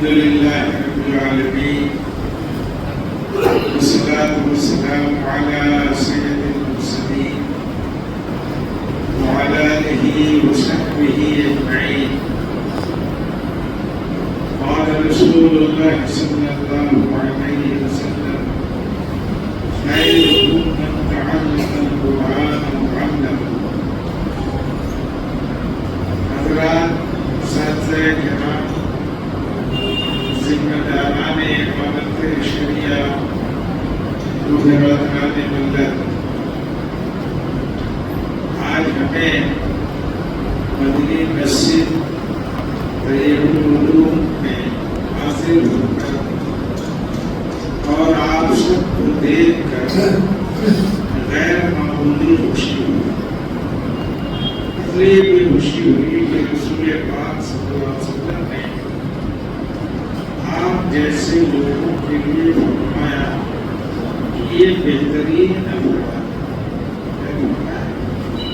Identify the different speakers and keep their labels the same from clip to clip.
Speaker 1: الحمد لله رب العالمين والصلاة والسلام على سيد المرسلين وعلى آله وصحبه أجمعين. قال رسول الله صلى الله عليه وسلم: خيركم من تعلم القرآن وعلمه. حضرات اساتذہ کرام، ذمہ داران اقامت شریعہ، برادران ملت، آج ہمیں مدنی مسجد طیب العلوم میں حاضر ہو کر اور آپ سب کو دیکھ کر غیر معمولی خوشی ہوئی. اس لیے بھی خوشی ہوئی کہ رسول پاک صلی اللہ علیہ وسلم نے آپ جیسے لوگوں کے لیے فرمایا کہ یہ بہترین افراد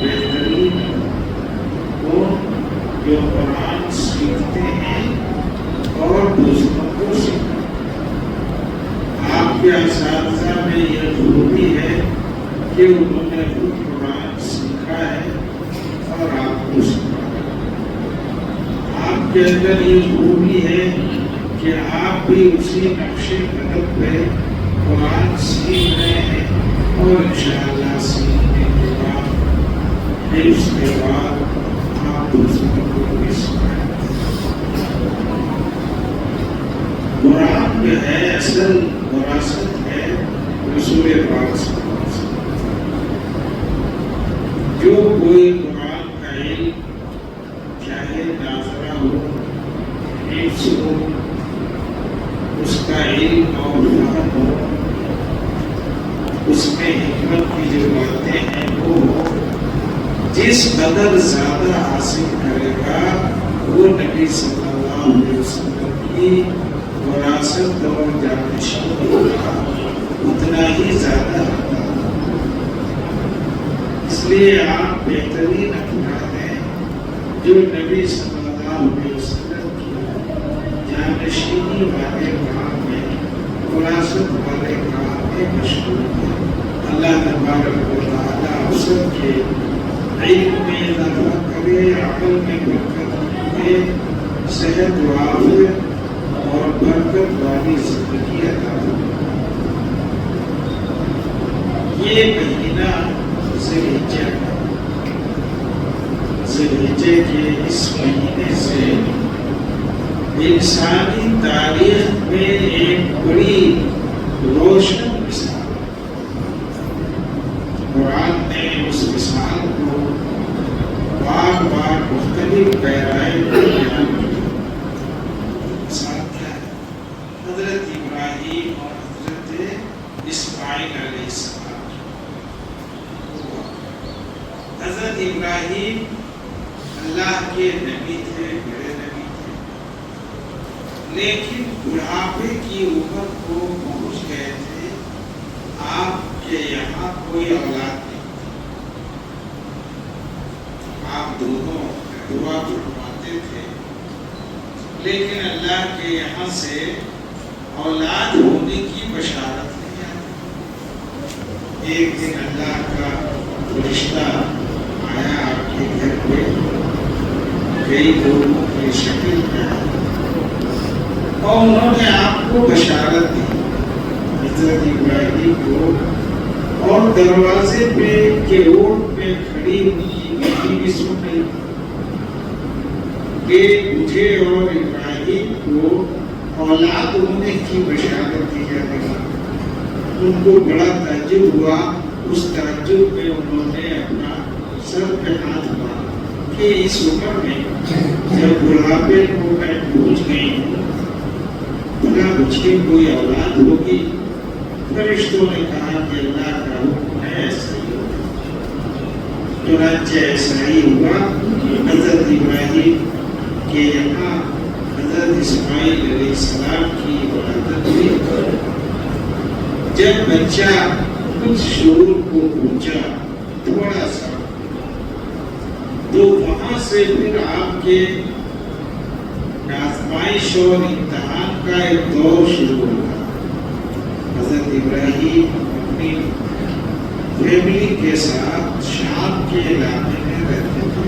Speaker 1: بہترین وہ جو قرآن سیکھتے ہیں اور دوسروں کو سکھاتے ہیں. آپ کے اساتذہ میں یہ ضروری ہے کہ انہوں نے خود قرآن سیکھا ہے اور آپ کو سکھایا. آپ کے اندر یہ ضروری ہے کہ آپ بھی اسی نقش قدم پہ قرآن سیکھ رہے ہیں اور انشاءاللہ سیکھنے کے بعد پھر اس کے بعد آپ دوسروں کو بھی سکھائیں. قرآن جو ہے اصل وراثت ہے رسول پاک صلی اللہ علیہ وسلم. جو کوئی قرآن کا علم چاہے ناظرہ ہو، حفظ ہو، اس کا علم اور فہم ہو، اس میں حکمت کی جو باتیں ہیں وہ جس قدر زیادہ حاصل کرے گا وہ نبی صلی اللہ علیہ وسلم کی وراثت اور جانشین ہوگا، اتنا ہی زیادہ ہوگا. اس لیے آپ بہترین افراد ہیں جو نبی صلی اللہ علیہ وسلم کی جانشینی والے کام میں، وراثت والے کام میں مشغول ہیں. اللہ تبارک و تعالیٰ آپ سب کے علم میں اضافہ کرے، عمل میں برکت دے، صحت و عافیت اور برکت والی زندگی عطا فرمائے. یہ مہینہ ذی الحجہ کے اس مہینے سے انسانی تاریخ میں ایک بڑی روشن مثال. قرآن نے اس مثال کو بار بار مختلف گہرائی میں بیان کیا. مثال کیا ہے؟ حضرت ابراہیم اور حضرت اسماعیل علیہ السلام. حضرت ابراہیم اللہ کے نبی تھے، بڑے نبی تھے، لیکن بڑھاپے کی عمر کو پہنچ گئے تھے. آپ کے یہاں کوئی اولاد نہیں تھی. آپ دونوں دعا فرماتے تھے لیکن اللہ کے یہاں سے اولاد ہونے کی بشارت نہیں آتی. ایک دن اللہ کا فرشتہ آیا آپ کے گھر پہ، کئی لوگوں کی شکل میں، اور انہوں نے آپ کو بشارت دی حضرت ابراہیم کو. اور دروازے پہ کے روڈ پہ کھڑی ان کی بیٹی بھی سن رہی کہ مجھے اور ابراہیم کو اولاد ہونے کی بشارت دی جا رہی. ان کو بڑا تعجب ہوا. اس تعجب میں انہوں نے اپنا سر پہ ہاتھ مارا کہ اس عمر میں جب بڑھاپے کو میں پہنچ گئی ہوں، بھلا مجھے کوئی اولاد ہوگی؟ فرشتوں نے کہا کہ اللہ کا حکم ہے ایسا ہی ہوگا. چنانچہ ایسا ہی ہوا. حضرت ابراہیم کے یہاں حضرت اسماعیل علیہ السلام کی ولادت ہوئی. جب بچہ کچھ شعور کو پہنچا تھوڑا سا، تو وہاں سے پھر آپ کے آزمائش اور امتحان کا ایک دور شروع ہوگا۔ حضرت ابراہیم اپنی فیملی کے ساتھ شام کے علاقے میں رہتے تھے۔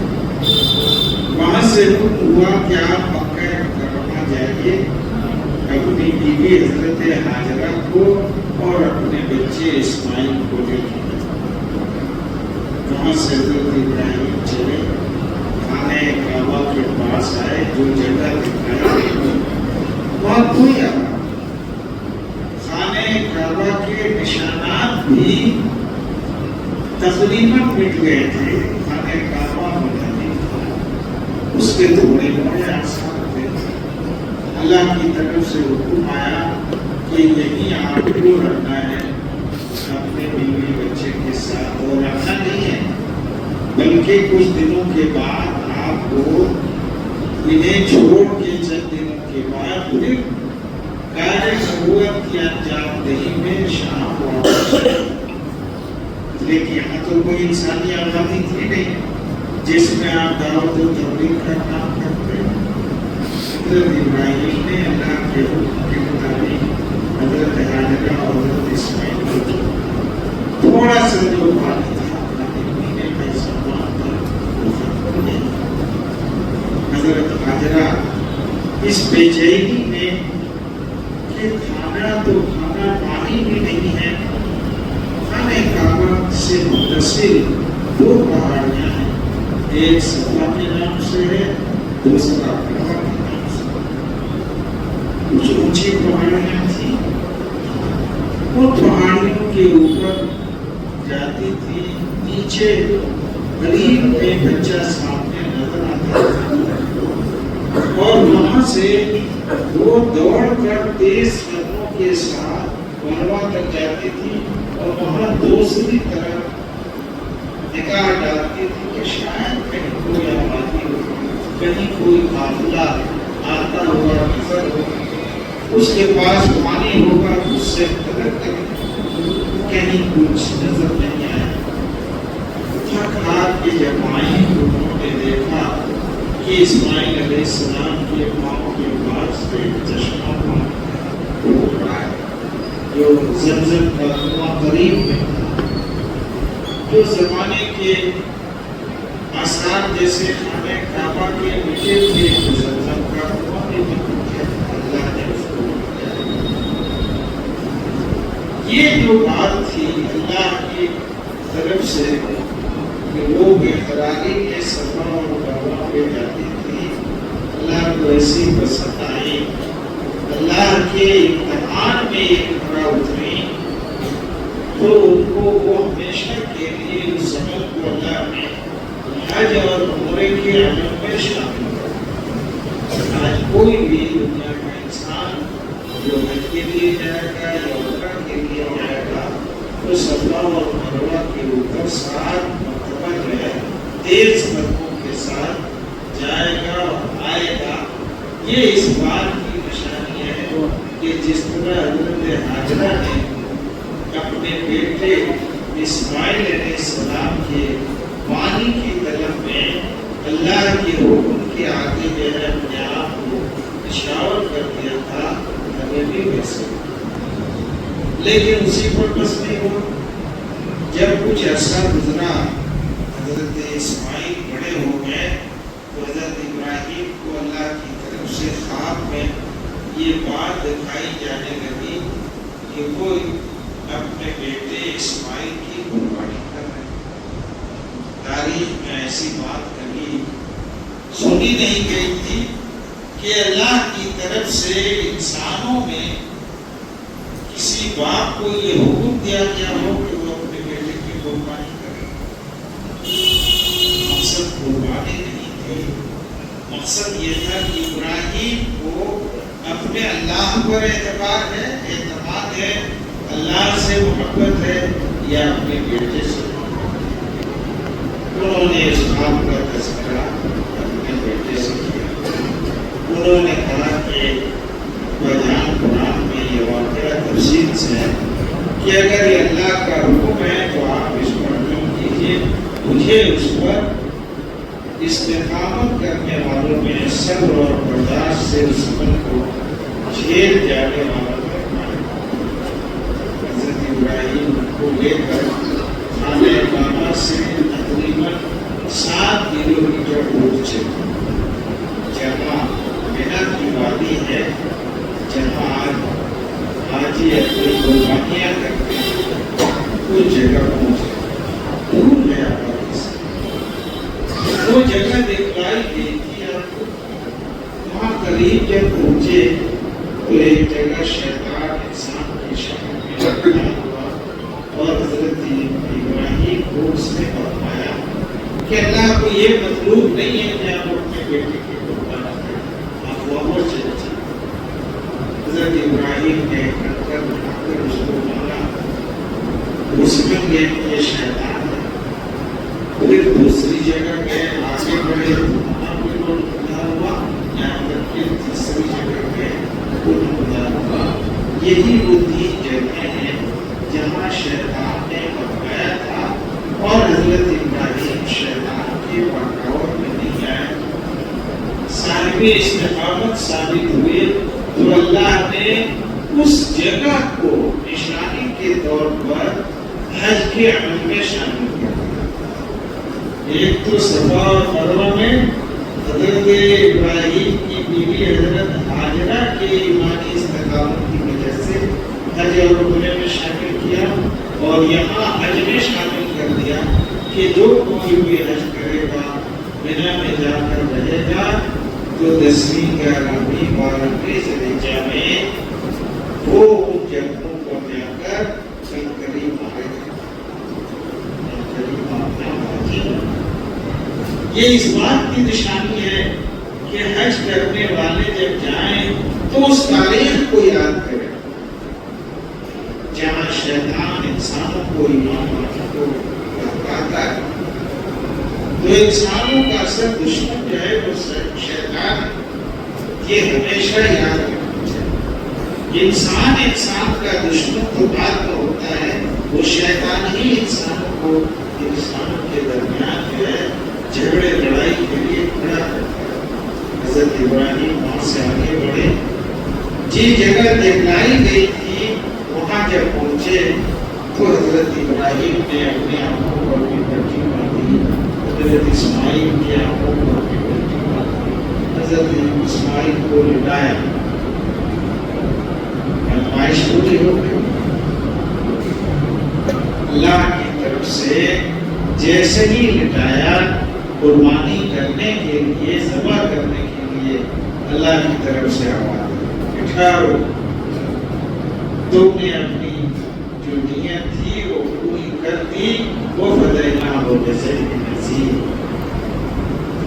Speaker 1: وہاں سے حکم ہوا کہ آپ مکہ مکرمہ جائیے، اپنی بیوی حضرت ہاجرہ کو اور اپنے بچے اسماعیل کو لے کے۔ وہاں سے حضرت ابراہیم چلے، خانہ کعبہ کے پاس آئے، جو جگہ دکھائی وہاں کوئی آ رہا، خانہ کعبہ کے نشانات بھی تقریباً مٹ گئے تھے، خانہ کعبہ ہونا نہیں تھا، اس کے تھوڑے بڑے آسان تھے۔ اللہ کی طرف سے حکم آیا کہ یہی آپ کو رکھنا ہے اپنے بیوی بچے کے ساتھ، اور رکھنا نہیں ہے بلکہ کچھ دنوں کے بعد آپ کو انہیں چھوڑ کے چند دنوں کے بعد پھر کار نبوت کی انجام دہی میں شام واپس۔ لیکن یہاں تو کوئی انسانی آبادی تھی نہیں جس میں آپ دعوت و تبلیغ کا کام کرتے ہیں۔ حضرت ابراہیم نے اللہ کے حکم کے مطابق حضرت ہاجرہ اور حضرت اسماعیل کو تھوڑا سا جو پانی تھا اپنا پینے کا سامان تھا وہ ختم ہو گیا۔ حضرت ہاجرہ اس بے چینی میں کہ کھانا تو کھانا پانی بھی نہیں ہے، خانہ کعبہ سے متصل دو پہاڑیاں ہیں، ایک صفا کے نام سے ہے، دوسرا مروا کے نام سے۔ کچھ اونچی پہاڑیاں تھیں، ان پہاڑیوں کے اوپر جاتی تھی، نیچے قریب ایک بچہ سامنے نظر آتا تھا، اور وہاں سے وہ دوڑ کر تیز قدموں کے ساتھ مروا تک جاتی تھی، اور وہاں دوسری طرف نگاہ ڈالتی تھی کہ شاید کہیں کوئی آبادی ہو، کہیں کوئی قافلہ آتا ہوا نظر ہو، اس کے پاس پانی ہوگا، اس سے طلب کریں، کہیں کچھ نظر نہیں آیا۔ تھک ہار کے جب آئیں تو انہوں نے دیکھا کہ اسماعیل علیہ السلام کے پاؤں کے پاس ایک چشمہ پانی ہو رہا ہے، جو زمزم کا کنواں قریب میں تھا، جو زمانے کے آثار جیسے خانہ کعبہ کے مٹے تھے، زمزم کا کنواں بھی مٹے تھے، اللہ نے اس کو بنایا۔ یہ جو بات تھی اللہ کی طرف سے کہ وہ بے قراری کے صفا اور مروا پہ جاتی تھی، اللہ کو ایسی پسند آئی، اللہ کے امتحان میں ایک کھڑا اتری، تو ان کو وہ ہمیشہ کے لیے اس عمل کو اللہ نے حج اور عمرے کے عمل میں شامل کر۔ آج کوئی بھی دنیا کا انسان جو حج کے لیے جائے گا یا عمرہ کے لیے جائے گا، تو صفا اور مروا کے اوپر 7 مرتبہ جو ہے تیز قدموں کے ساتھ جائے گا اور آئے گا۔ یہ اس بات کی نشانی ہے کہ جس طرح حضرت ہاجرہ نے اپنے بیٹے اسماعیل علیہ السلام کے پانی کی طلب میں اللہ کے حکم کے آگے جو ہے اپنے آپ کو نشاور کر دیا تھا، ہمیں بھی ویسے۔ لیکن اسی پر بس نہیں ہوا، جب کچھ عرصہ گزرا، حضرت اسماعیل بڑے ہو گئے، تو حضرت ابراہیم کو اللہ کی طرف سے خواب میں یہ بات دکھائی جانے لگی کہ وہ اپنے بیٹے اسماعیل کی قربانی کر رہے ہیں۔ تاریخ میں ایسی بات کبھی سنی نہیں گئی تھی کہ اللہ کی طرف سے انسانوں میں کسی باپ کو یہ حکم دیا گیا ہو کہ وہ اپنے بیٹے کی قربانی کرے۔ مقصد قربانی نہیں تھی، مقصد یہ تھا کہ ابراہیم کو اپنے اللہ پر اعتبار ہے، اعتماد ہے، اللہ سے محبت ہے، یا اپنے بیٹے سے محبت ہے۔ انہوں نے اس بات کا تذکرہ اپنے بیٹے سے کیا۔ انہوں نے کہا کہ بجان قرآن میں یہ واقعہ تفصیل سے ہے کہ اگر یہ اللہ کا حکم ہے تو آپ اس پر عمل کیجیے، مجھے اس پر استقامت کرنے والوں میں صبر اور برداشت سے اس عمل کو جیل جانے والوں میں حضرت ابراہیم کو لے کر خانہ کعبہ سے تقریباً 7 کلومیٹر دور چلے، جہاں مینا کی وادی ہے، جہاں حاجی اپنی قربانیاں کرتے ہیں، اس جگہ پہنچے، دور گیا وادی سے، وہ جگہ دکھلائی گئی تھی آپ کو۔ وہاں قریب جب پہنچے تو ایک جگہ شیطان انسان کی شکل میں کھڑا ہوا اور حضرت ابراہیم کو اس نے فرمایا کہ اللہ کو یہ مطلوب نہیں ہے کہ آپ اپنے بیٹے کی قربانی کریں، آپ واپس چلے جائیں۔ حضرت ابراہیم نے کنکر اٹھا کر اس کو مارا، اس میں یہ شیطان ہے۔ پھر دوسری جگہ گئے، آگے بڑھے، وہاں بھی وہ خدا ہوا، یہاں تک کہ تیسری جگہ گئے، وہ خدا ہوا۔ یہی وہ 3 جگہیں ہیں جہاں شیطان نے بھٹکایا تھا اور حضرت ابراہیم شیطان کے بہکاوے میں نہیں آئے، صاحب استقامت ثابت ہوئے، تو اللہ نے اس جگہ کو نشانی کے طور پر حج کے عمل میں شامل کر دیا۔ ایک تو صفا اور مروہ میں حضرت ابراہیم کی بیوی حضرت ہاجرہ کے ایمانی استقامت کی وجہ سے حج اور عمرے میں شامل کیا، اور یہاں حج میں شامل کر دیا کہ جو کوئی بھی حج کرے گا، مینا میں جا کر رہے گا، تو 10ویں 11ویں 12ویں ذوالحجہ میں وہ ان جگہوں کو جا کر کنکری مارے گا، کنکری مارنا واجب ہے۔ یہ اس بات کی نشانی ہے کہ حج کرنے والے جب جائیں تو اس تاریخ کو یاد کریں جہاں شیطان انسانوں کو ایمان لانے کو بہکاتا ہے۔ تو انسانوں کا اصل دشمن جو ہے وہ شیطان ہے، یہ ہمیشہ یاد رکھنا چاہیے۔ انسان کا دشمن تو بعد میں ہوتا ہے، وہ شیطان ہی انسانوں کو انسانوں کے درمیان جو ہے جھگڑے لڑائی کے لیے کھڑا کرتا ہے۔ حضرت ابراہیم وہاں سے آگے بڑھے، جی جگہ دکھلائی گئی تھی وہاں جب پہنچے تو حضرت ابراہیم نے اپنے آنکھوں پر بھی پٹی باندھی، حضرت اسماعیل کی آنکھوں پر بھی پٹی باندھی، حضرت اسماعیل کو لٹایا، آزمائش پوری ہو گئی۔ اللہ کی طرف سے جیسے ہی لٹایا، قربانی کرنے کے لیے، ذبح کرنے کے لیے اللہ کی طرف سے آواز اٹھاؤ، تم نے اپنی جو نیت تھی وہ پوری کر دی، وہ فدینا ہو جیسے نصیب۔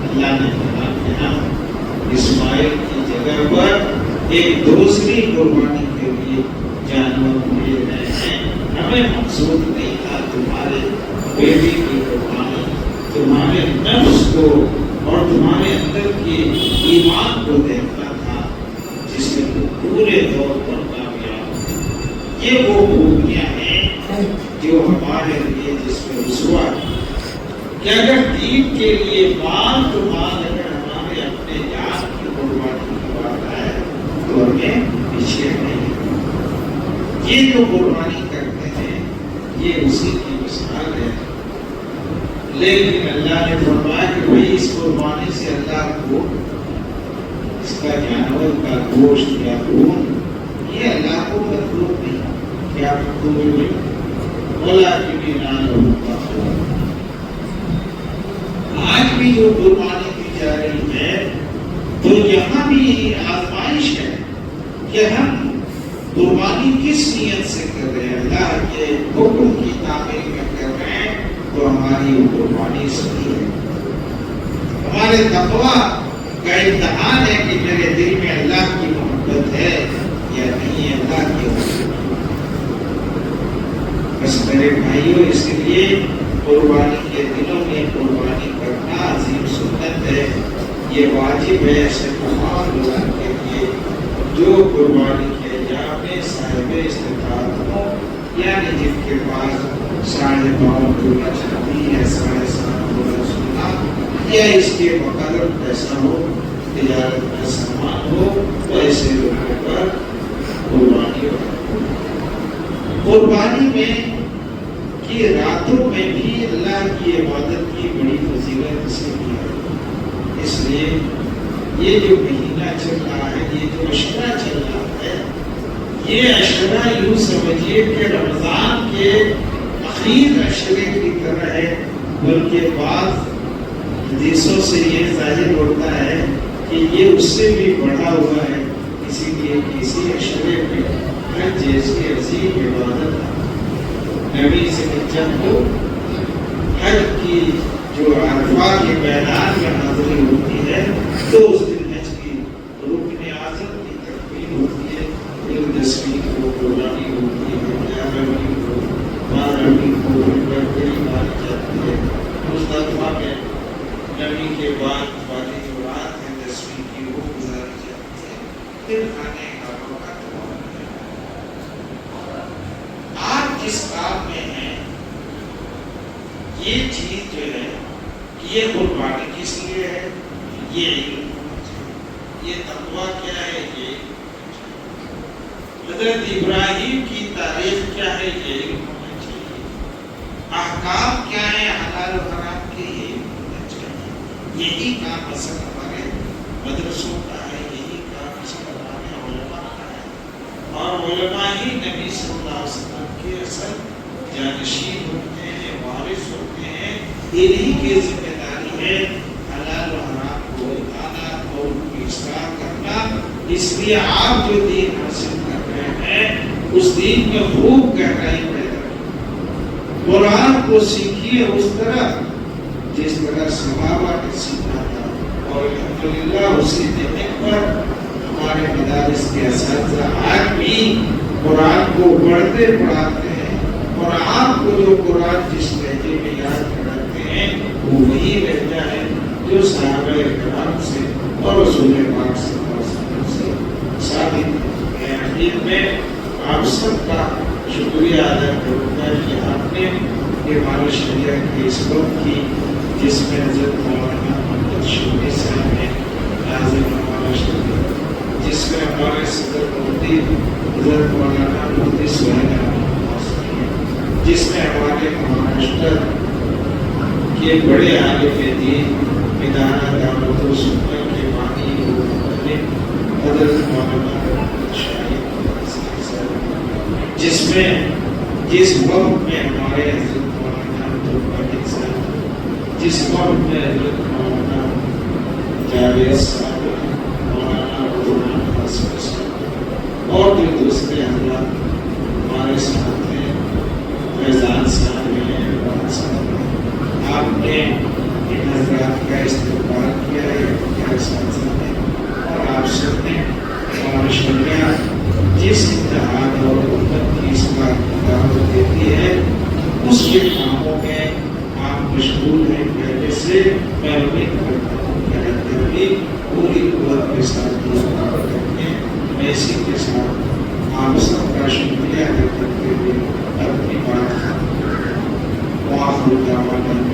Speaker 1: اللہ نے کہا کہ ہم اسماعیل کی جگہ پر ایک دوسری قربانی کے لیے جانور لے رہے ہیں، ہمیں مقصود نہیں تھا تمہارے بیٹے کی قربانی، تمہارے نفس کو اور تمہارے اندر کے ایمان کو دیکھنا تھا جس میں تم پورے طور پر کامیاب ہو۔ یہ وہ خوبیاں ہیں جو ہمارے لیے جس میں رسوا ہے کہ اگر دین کے لیے مال تو مال، اگر ہمارے اپنے جان کی قربانی کی بات ہے تو ہمیں پیچھے نہیں۔ یہ جو قربانی کرتے ہیں یہ اسی کی مثال ہے، لیکن اللہ نے فرمایا کہ بھئی اس قربانی سے اللہ کو اس کا جانور کا گوشت یا خون یہ اللہ کو مطلوب نہیں، کیا مطلوب ہے؟ بولا کہ بھی آج بھی جو قربانی کی جا رہی ہے تو یہاں بھی آزمائش ہے کہ ہم قربانی کس نیت سے کر رہے ہیں۔ اللہ کے حکم کی تعمیل میں کر رہے ہیں تو ہماری قربانی صحیح ہے۔ ہمارے تقویٰ کا امتحان ہے کہ میرے دل میں اللہ کی محبت ہے یا نہیں ہے، اللہ کی محبت۔ بس میرے بھائیوں، اس لیے قربانی کے دنوں میں قربانی کرنا عظیم سنت ہے، یہ واجب ہے ایسے تمام لوگوں کے لیے جو قربانی کے جا میں صاحب استطاعت ہو، یعنی جن کے پاس 5.5 تولا چاندی یا 7.5 تولا سونا یا اس کے مقدر پیسہ ہو، تجارت کا سامان ہو، تو ایسے لوگوں پر قربانی میں کی راتوں میں بھی اللہ کی عبادت کی بڑی فضیلت سے ہے. اس لیے یہ جو مہینہ چل رہا ہے، یہ جو عشرہ چل رہا ہے، یہ عشرہ یوں سمجھیے کہ رمضان کے اخیر عشرے کی طرح ہے، بلکہ بعض حدیثوں سے یہ ظاہر ہوتا ہے کہ یہ اس سے بھی بڑھا ہوا ہے. اسی لیے کسی عشرے میں حج جیسی عظیم عبادت نبی سے جب کو حج کی جو عرفہ کے میدان میں حاضری ہوتی ہے تو اس دن حج کی رکن اعظم کی تکمیل ہوتی ہے. 10ویں کو قربانی ہوتی ہے، 11ویں کو 12ویں کو بڑی ماری جاتی ہے. مزدلفہ میں نبی کے بعد والی جو رات ہے 10ویں کی وہ گزاری جاتی ہے. پھر کھانے کا وقت ہے. آپ جس کام میں ہیں یہ چیز جو ہے یہ قربانی کس لیے ہے؟ یہ علم ہونا چاہیے. یہ تقویٰ کیا ہے؟ یہ حضرت ابراہیم کی تاریخ کیا ہے؟ یہ علم ہونا چاہیے. احکام کیا ہے حلال و حرام کے؟ یہ ہونا چاہیے. یہی کام اصل ہمارے مدرسوں کا ہے، یہی کام اصل ہمارے علماء کا ہے. اور علماء ہی نبی صلی اللہ علیہ وسلم کے اصل جانشین ہوتے ہیں، وارث ہوتے ہیں. انہی کی ذمہ داری ہے حلال و حرام کو بتانا اور ان کی اصلاح کرنا. اس لیے آپ جو دین حاصل کر رہے ہیں اس دین میں خوب گہرائی پیدا کریں. قرآن کو سیکھیے اس طرح جس طرح صحابہ نے سیکھا تھا. اور الحمدللہ اسی طریقے پر ہمارے مدارس کے اساتذہ آج بھی قرآن کو پڑھتے پڑھاتے ہیں. اور آپ کو جو قرآن جس لہجے میں یاد کراتے ہیں وہ وہی لہجہ ہے جو صحابہ کرام سے اور رسول پاک صلی اللہ علیہ وسلم سے ثابت ہے. حدیث میں آپ سب کا شکریہ ادا کروں گا کہ آپ نے یہ ہمارے شریعت کی اس وقت کی جس میں حضرت مولانا محمد شفیع صاحب نے نازل ہمارا شریعت، جس میں ہمارے صدر مفتی حضرت مولانا مفتی سہیل احمد، جس میں ہمارے مہاراشٹر کے بڑے عالم دین ادارہ دعوت و سنت کے بانی حضرت مولانا جس میں جس وقت میں ہمارے حضرت مولانا عبدالقادر صاحب، جس وقت میں حضرت مولانا جاوید صاحب، مولانا عبدالرحمان حسن صاحب اور جو دوسرے حضرات ہمارے ساتھ ہیں، فیضان صاحب ہیں، عمران صاحب ہیں، آپ نے ان حضرات کا استقبال کیا ہے کیا اساتذہ نے. اور آپ سب نے ہمارا شریعہ جس اتحاد اور امت کی اصلاح کی دعوت دیتی ہے اس کے کاموں میں آپ مشغول ہیں. پہلے سے میں امید کرتا ہوں کہ اگر بھی پوری قوت کے ساتھ میں اسی کے ساتھ آپ سب کا شکریہ ادا کرتے ہوئے اپنی بات وآخر دعوانا